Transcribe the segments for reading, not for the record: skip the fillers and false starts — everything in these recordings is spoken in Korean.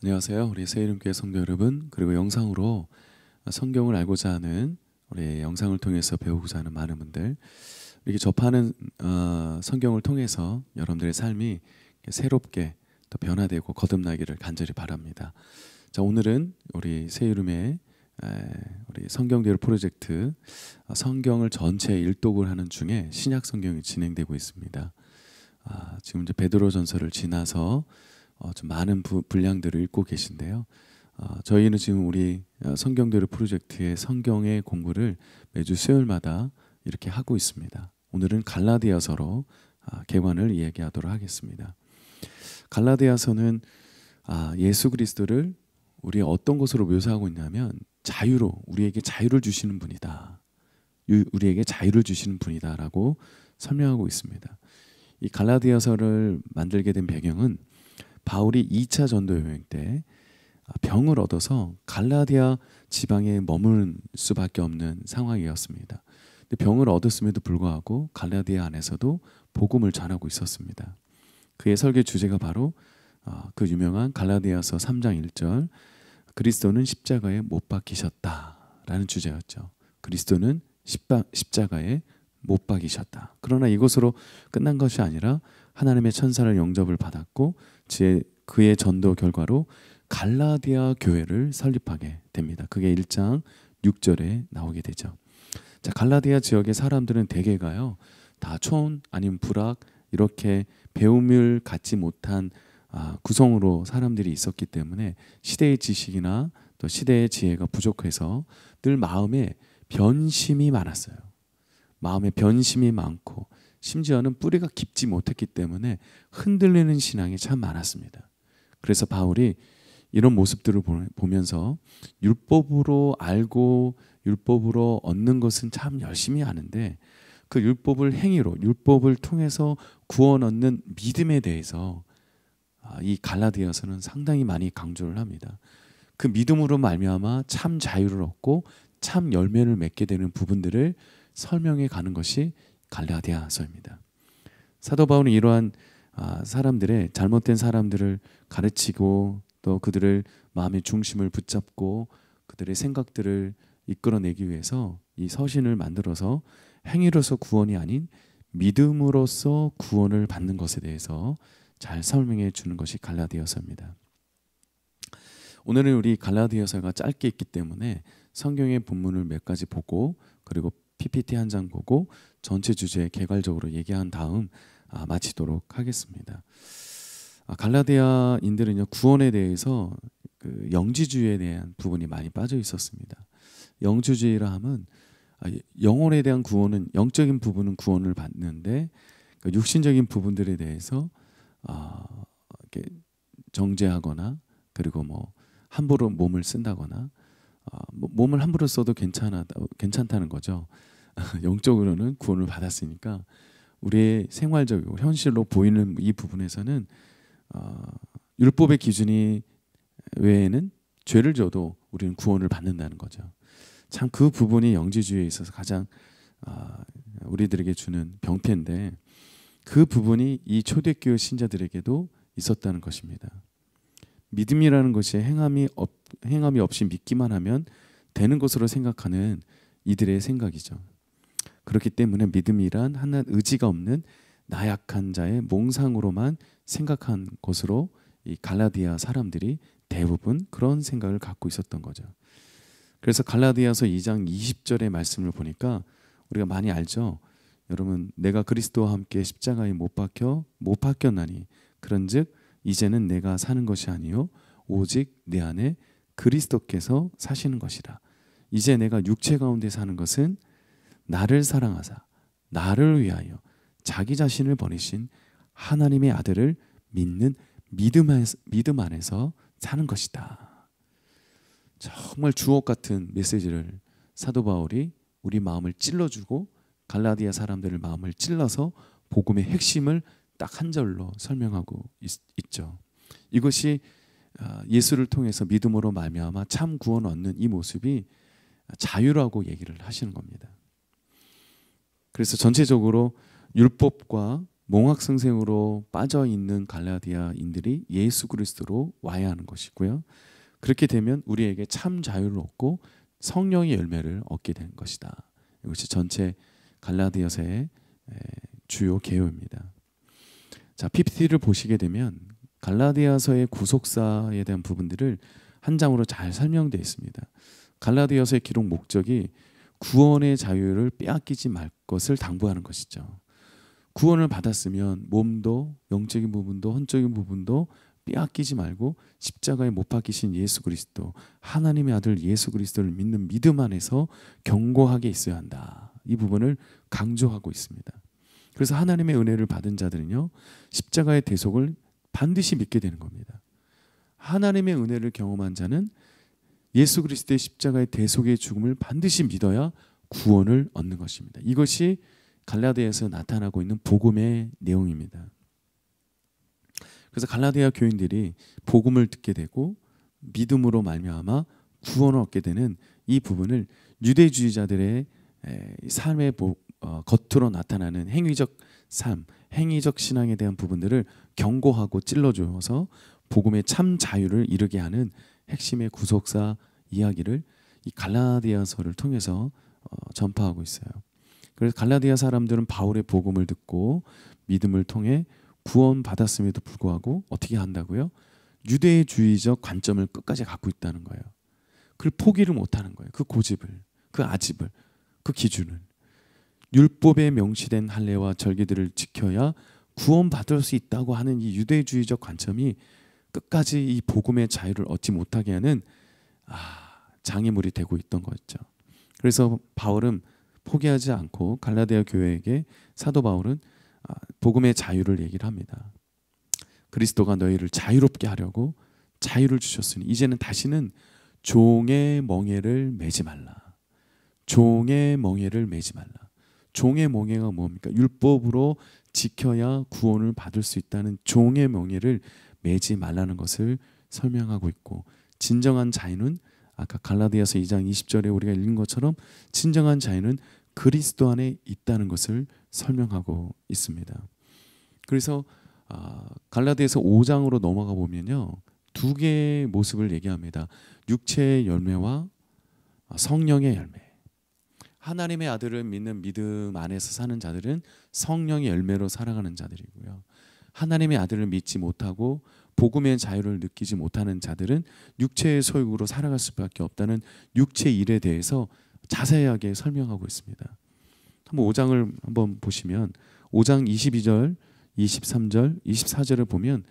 안녕하세요. 우리 새이름교회 성도 여러분, 그리고 영상으로 성경을 알고자 하는 우리 영상을 통해서 배우고자 하는 많은 분들, 이렇게 접하는 성경을 통해서 여러분들의 삶이 새롭게 또 변화되고 거듭나기를 간절히 바랍니다. 자, 오늘은 우리 새이름의 우리 성경대로 프로젝트 성경을 전체 일독을 하는 중에 신약 성경이 진행되고 있습니다. 지금 이제 베드로전서를 지나서 좀 많은 분량들을 읽고 계신데요. 저희는 지금 우리 성경대로 프로젝트의 성경의 공부를 매주 수요일마다 이렇게 하고 있습니다. 오늘은 갈라디아서로 개관을 이야기하도록 하겠습니다. 갈라디아서는 예수 그리스도를 우리 어떤 것으로 묘사하고 있냐면 자유로, 우리에게 자유를 주시는 분이다. 우리에게 자유를 주시는 분이다라고 설명하고 있습니다. 이 갈라디아서를 만들게 된 배경은 바울이 2차 전도 여행 때 병을 얻어서 갈라디아 지방에 머무는 수밖에 없는 상황이었습니다. 근데 병을 얻었음에도 불구하고 갈라디아 안에서도 복음을 전하고 있었습니다. 그의 설교 주제가 바로 그 유명한 갈라디아서 3장 1절 그리스도는 십자가에 못 박히셨다라는 주제였죠. 그리스도는 십자가에 못 박이셨다. 그러나 이것으로 끝난 것이 아니라 하나님의 천사를 영접을 받았고 그의 전도 결과로 갈라디아 교회를 설립하게 됩니다. 그게 1장 6절에 나오게 되죠. 자, 갈라디아 지역의 사람들은 대개가요, 다 촌 아니면 부락 이렇게 배움을 갖지 못한 구성으로 사람들이 있었기 때문에 시대의 지식이나 또 시대의 지혜가 부족해서 늘 마음에 변심이 많았어요. 마음에 변심이 많고 심지어는 뿌리가 깊지 못했기 때문에 흔들리는 신앙이 참 많았습니다. 그래서 바울이 이런 모습들을 보면서 율법으로 알고 율법으로 얻는 것은 참 열심히 하는데 그 율법을 행위로, 율법을 통해서 구원 얻는 믿음에 대해서 이 갈라디아서는 상당히 많이 강조를 합니다. 그 믿음으로 말미암아 참 자유를 얻고 참 열매를 맺게 되는 부분들을 설명해 가는 것이 갈라디아서입니다. 사도 바울은 이러한 사람들의 잘못된 사람들을 가르치고 또 그들을 마음의 중심을 붙잡고 그들의 생각들을 이끌어내기 위해서 이 서신을 만들어서 행위로서 구원이 아닌 믿음으로써 구원을 받는 것에 대해서 잘 설명해 주는 것이 갈라디아서입니다. 오늘은 우리 갈라디아서가 짧게 있기 때문에 성경의 본문을 몇 가지 보고 그리고 PPT 한 장 보고 전체 주제 개괄적으로 얘기한 다음 마치도록 하겠습니다. 갈라디아인들은요, 구원에 대해서 그 영지주의에 대한 부분이 많이 빠져 있었습니다. 영주주의라 하면 영혼에 대한 구원은, 영적인 부분은 구원을 받는데 그 육신적인 부분들에 대해서 이렇게 정죄하거나 그리고 뭐 함부로 몸을 쓴다거나 몸을 함부로 써도 괜찮다는 거죠. 영적으로는 구원을 받았으니까 우리의 생활적이고 현실로 보이는 이 부분에서는 율법의 기준이 외에는 죄를 져도 우리는 구원을 받는다는 거죠. 참 그 부분이 영지주의에 있어서 가장 우리들에게 주는 병폐인데 그 부분이 이 초대교회 신자들에게도 있었다는 것입니다. 믿음이라는 것이 행함이 없이 믿기만 하면 되는 것으로 생각하는 이들의 생각이죠. 그렇기 때문에 믿음이란 하나님 의지가 없는 나약한 자의 몽상으로만 생각한 것으로 이 갈라디아 사람들이 대부분 그런 생각을 갖고 있었던 거죠. 그래서 갈라디아서 2장 20절의 말씀을 보니까 우리가 많이 알죠. 여러분, 내가 그리스도와 함께 십자가에 못 박혔나니 그런즉 이제는 내가 사는 것이 아니요 오직 내 안에 그리스도께서 사시는 것이라. 이제 내가 육체 가운데 사는 것은 나를 사랑하사 나를 위하여 자기 자신을 버리신 하나님의 아들을 믿는 믿음 안에서 사는 것이다. 정말 주옥 같은 메시지를 사도 바울이 우리 마음을 찔러주고 갈라디아 사람들의 마음을 찔러서 복음의 핵심을 딱 한 절로 설명하고 있죠. 이것이 예수를 통해서 믿음으로 말미암아 참 구원 얻는 이 모습이 자유라고 얘기를 하시는 겁니다. 그래서 전체적으로 율법과 몽학성생으로 빠져 있는 갈라디아인들이 예수 그리스도로 와야 하는 것이고요. 그렇게 되면 우리에게 참 자유를 얻고 성령의 열매를 얻게 된 것이다. 이것이 전체 갈라디아서의 주요 개요입니다. 자, PPT를 보시게 되면 갈라디아서의 구속사에 대한 부분들을 한 장으로 잘 설명되어 있습니다. 갈라디아서의 기록 목적이 구원의 자유를 빼앗기지 말 것을 당부하는 것이죠. 구원을 받았으면 몸도 영적인 부분도 혼적인 부분도 빼앗기지 말고 십자가에 못 박히신 예수 그리스도, 하나님의 아들 예수 그리스도를 믿는 믿음 안에서 견고하게 있어야 한다. 이 부분을 강조하고 있습니다. 그래서 하나님의 은혜를 받은 자들은요, 십자가의 대속을 반드시 믿게 되는 겁니다. 하나님의 은혜를 경험한 자는 예수 그리스도의 십자가의 대속의 죽음을 반드시 믿어야 구원을 얻는 것입니다. 이것이 갈라디아에서 나타나고 있는 복음의 내용입니다. 그래서 갈라디아 교인들이 복음을 듣게 되고 믿음으로 말미암아 구원을 얻게 되는 이 부분을 유대주의자들의 삶의 겉으로 나타나는 행위적 삶, 행위적 신앙에 대한 부분들을 경고하고 찔러주어서 복음의 참 자유를 이루게 하는 핵심의 구속사 이야기를 이 갈라디아서를 통해서 전파하고 있어요. 그래서 갈라디아 사람들은 바울의 복음을 듣고 믿음을 통해 구원받았음에도 불구하고 어떻게 한다고요? 유대주의적 관점을 끝까지 갖고 있다는 거예요. 그걸 포기를 못하는 거예요. 그 고집을, 그 아집을, 그 기준을. 율법에 명시된 할례와 절기들을 지켜야 구원받을 수 있다고 하는 이 유대주의적 관점이 끝까지 이 복음의 자유를 얻지 못하게 하는 장애물이 되고 있던 거죠. 그래서 바울은 포기하지 않고 갈라디아 교회에게 사도 바울은 복음의 자유를 얘기를 합니다. 그리스도가 너희를 자유롭게 하려고 자유를 주셨으니 이제는 다시는 종의 멍에를 매지 말라. 종의 멍에를 매지 말라. 종의 멍에가 뭡니까? 율법으로 지켜야 구원을 받을 수 있다는 종의 멍에를 매지 말라는 것을 설명하고 있고, 진정한 자유는 아까 갈라디아서 2장 20절에 우리가 읽은 것처럼 진정한 자유는 그리스도 안에 있다는 것을 설명하고 있습니다. 그래서 갈라디아서 5장으로 넘어가 보면요, 두 개의 모습을 얘기합니다. 육체의 열매와 성령의 열매. 하나님의 아들을 믿는 믿음 안에서 사는 자들은 성령의 열매로 살아가는 자들이고요. 하나님의 아들을 믿지 못하고 복음의 자유를 느끼지 못하는 자들은 육체의 소욕으로 살아갈 수밖에 없다는 육체의 일에 대해서 자세하게 설명하고 있습니다. 한번 5장을 한번 보시면 5장 22절, 23절, 24절을 보면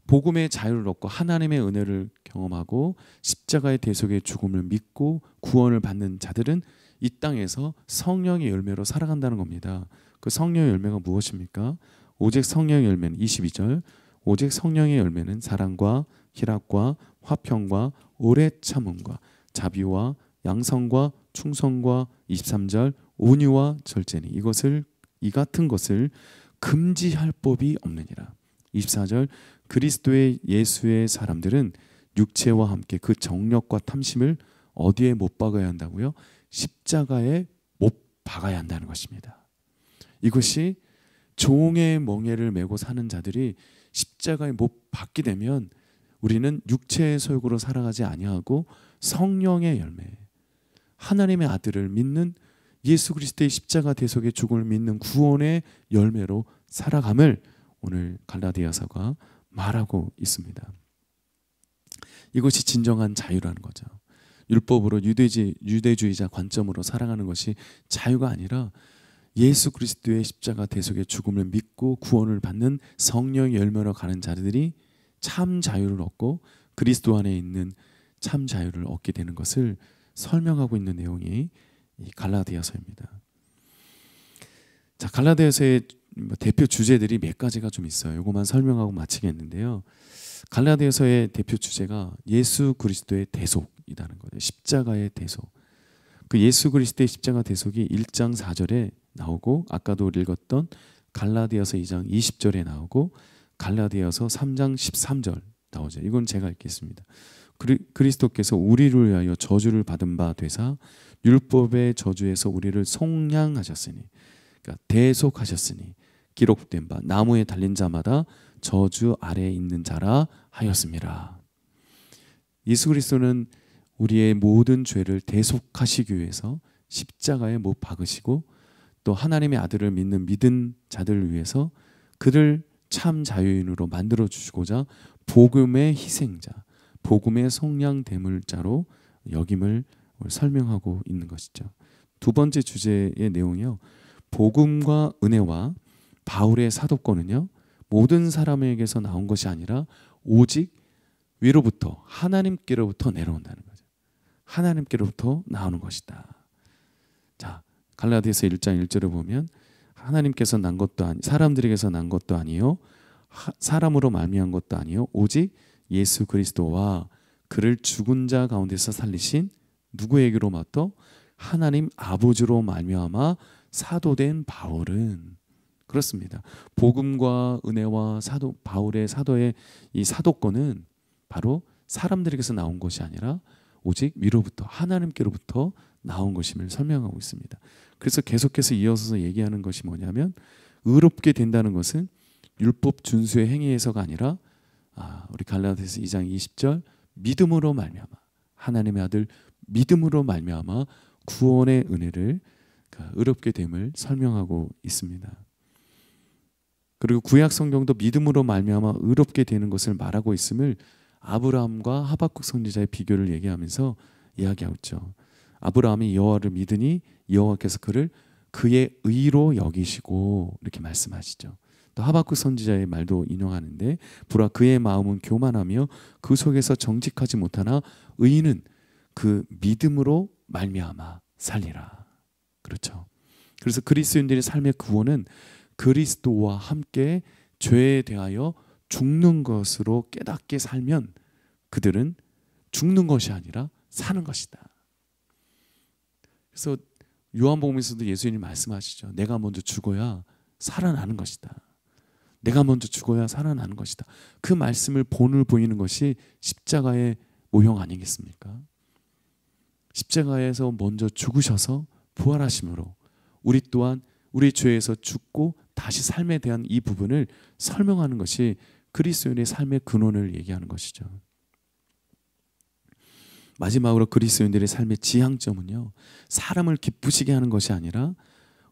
복음의 자유를 얻고 하나님의 은혜를 경험하고 십자가의 대속의 죽음을 믿고 구원을 받는 자들은 이 땅에서 성령의 열매로 살아간다는 겁니다. 그 성령의 열매가 무엇입니까? 오직 성령의 열매는 22절, 오직 성령의 열매는 사랑과 희락과 화평과 오래 참음과 자비와 양성과 충성과 23절 온유와 절제니 이 같은 것을 금지할 법이 없느니라. 24절 그리스도의 예수의 사람들은 육체와 함께 그 정욕과 탐심을 어디에 못 박아야 한다고요? 십자가에 못 박아야 한다는 것입니다. 이것이 종의 멍에를 메고 사는 자들이 십자가에 못 박게 되면 우리는 육체의 소욕으로 살아가지 아니하고 성령의 열매, 하나님의 아들을 믿는 예수 그리스도의 십자가 대속의 죽음을 믿는 구원의 열매로 살아감을 오늘 갈라디아서가 말하고 있습니다. 이것이 진정한 자유라는 거죠. 율법으로 유대주의자 관점으로 살아가는 것이 자유가 아니라 예수 그리스도의 십자가 대속의 죽음을 믿고 구원을 받는 성령의 열매로 가는 자들이 참 자유를 얻고 그리스도 안에 있는 참 자유를 얻게 되는 것을 설명하고 있는 내용이 이 갈라디아서입니다. 자, 갈라디아서의 대표 주제들이 몇 가지가 좀 있어요. 이것만 설명하고 마치겠는데요. 갈라디아서의 대표 주제가 예수 그리스도의 대속이라는 거예요. 십자가의 대속. 그 예수 그리스도의 십자가 대속이 1장 4절에 나오고 아까도 읽었던 갈라디아서 2장 20절에 나오고 갈라디아서 3장 13절 나오죠. 이건 제가 읽겠습니다. 그리스도께서 우리를 위하여 저주를 받은 바 되사 율법의 저주에서 우리를 속량하셨으니, 그러니까 대속하셨으니 기록된 바 나무에 달린 자마다 저주 아래에 있는 자라 하였습니다. 예수 그리스도는 우리의 모든 죄를 대속하시기 위해서 십자가에 못 박으시고 또 하나님의 아들을 믿는 자들을 위해서 그를 참 자유인으로 만들어 주시고자 복음의 희생자, 복음의 속량 대물자로 여김을 설명하고 있는 것이죠. 두 번째 주제의 내용이요. 복음과 은혜와 바울의 사도권은요. 모든 사람에게서 나온 것이 아니라 오직 위로부터 하나님께로부터 내려온다는 거죠. 하나님께로부터 나오는 것이다. 자, 갈라디아서 1장 1절을 보면 하나님께서 난 것도 아니 사람들에게서 난 것도 아니요 사람으로 말미암은 것도 아니요 오직 예수 그리스도와 그를 죽은 자 가운데서 살리신 누구에게로부터 하나님 아버지로 말미암아 사도된 바울은 그렇습니다. 복음과 은혜와 바울의 사도의 이 사도권은 바로 사람들에게서 나온 것이 아니라 오직 위로부터 하나님께로부터 나온 것임을 설명하고 있습니다. 그래서 계속해서 이어서 얘기하는 것이 뭐냐면 의롭게 된다는 것은 율법 준수의 행위에서가 아니라 우리 갈라디아서 2장 20절 믿음으로 말미암아 하나님의 아들 믿음으로 말미암아 구원의 은혜를 의롭게 됨을 설명하고 있습니다. 그리고 구약 성경도 믿음으로 말미암아 의롭게 되는 것을 말하고 있음을 아브라함과 하박국 선지자의 비교를 얘기하면서 이야기하고 있죠. 아브라함이 여호와를 믿으니 여호와께서 그를 그의 의로 여기시고 이렇게 말씀하시죠. 또 하박국 선지자의 말도 인용하는데 보라 그의 마음은 교만하며 그 속에서 정직하지 못하나 의인은 그 믿음으로 말미암아 살리라. 그렇죠. 그래서 그리스도인들의 삶의 구원은 그리스도와 함께 죄에 대하여 죽는 것으로 깨닫게 살면 그들은 죽는 것이 아니라 사는 것이다. 그래서 요한복음에서도 예수님이 말씀하시죠. 내가 먼저 죽어야 살아나는 것이다. 내가 먼저 죽어야 살아나는 것이다. 그 말씀을 본을 보이는 것이 십자가의 모형 아니겠습니까? 십자가에서 먼저 죽으셔서 부활하심으로 우리 또한 우리 죄에서 죽고 다시 삶에 대한 이 부분을 설명하는 것이 그리스도인의 삶의 근원을 얘기하는 것이죠. 마지막으로 그리스도인들의 삶의 지향점은요. 사람을 기쁘시게 하는 것이 아니라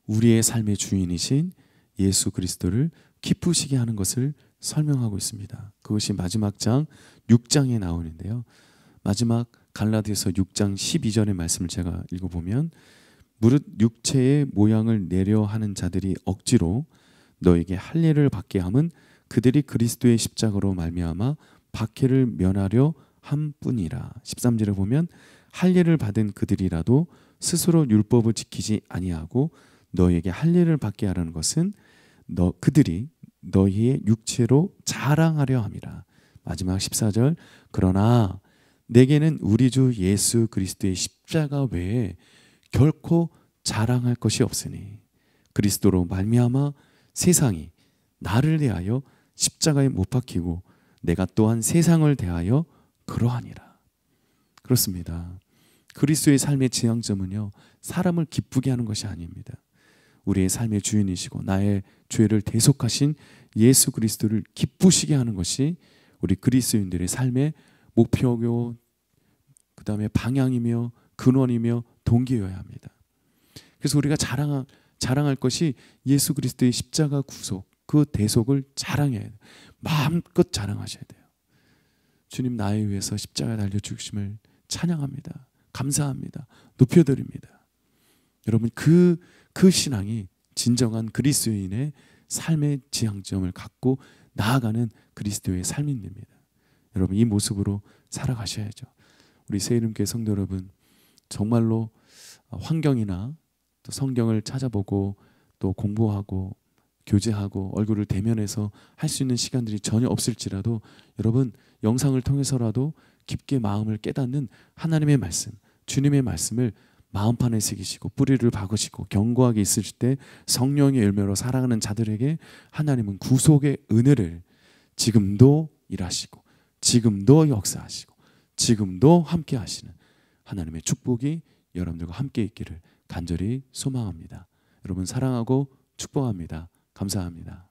우리의 삶의 주인이신 예수 그리스도를 기쁘시게 하는 것을 설명하고 있습니다. 그것이 마지막 장 6장에 나오는데요. 마지막 갈라디아서 6장 12절의 말씀을 제가 읽어보면 무릇 육체의 모양을 내려 하는 자들이 억지로 너에게 할례를 받게 함은 그들이 그리스도의 십자가로 말미암아 박해를 면하려 함뿐이라. 13절에 보면 할례를 받은 그들이라도 스스로 율법을 지키지 아니하고 너에게 할례를 받게 하라는 것은 그들이 너희의 육체로 자랑하려 함이라. 마지막 14절 그러나 내게는 우리 주 예수 그리스도의 십자가 외에 결코 자랑할 것이 없으니 그리스도로 말미암아 세상이 나를 대하여 십자가에 못 박히고 내가 또한 세상을 대하여 그러하니라. 그렇습니다. 그리스도의 삶의 지향점은요. 사람을 기쁘게 하는 것이 아닙니다. 우리의 삶의 주인이시고 나의 죄를 대속하신 예수 그리스도를 기쁘시게 하는 것이 우리 그리스도인들의 삶의 목표고 그다음에 방향이며 근원이며 동기여야 합니다. 그래서 우리가 자랑할 것이 예수 그리스도의 십자가 구속, 그 대속을 자랑해야 돼요. 마음껏 자랑하셔야 돼요. 주님 나에 위해서 십자가에 달려 죽으심을 찬양합니다. 감사합니다. 높여드립니다. 여러분 그 신앙이 진정한 그리스도인의 삶의 지향점을 갖고 나아가는 그리스도의 삶입니다. 여러분 이 모습으로 살아가셔야죠. 우리 새이름교회 성도 여러분 정말로 환경이나 또 성경을 찾아보고 또 공부하고 교제하고 얼굴을 대면해서 할 수 있는 시간들이 전혀 없을지라도 여러분 영상을 통해서라도 깊게 마음을 깨닫는 하나님의 말씀, 주님의 말씀을 마음판에 새기시고 뿌리를 박으시고 견고하게 있으실 때 성령의 열매로 살아가는 자들에게 하나님은 구속의 은혜를 지금도 일하시고 지금도 역사하시고 지금도 함께 하시는 하나님의 축복이 여러분들과 함께 있기를 간절히 소망합니다. 여러분 사랑하고 축복합니다. 감사합니다.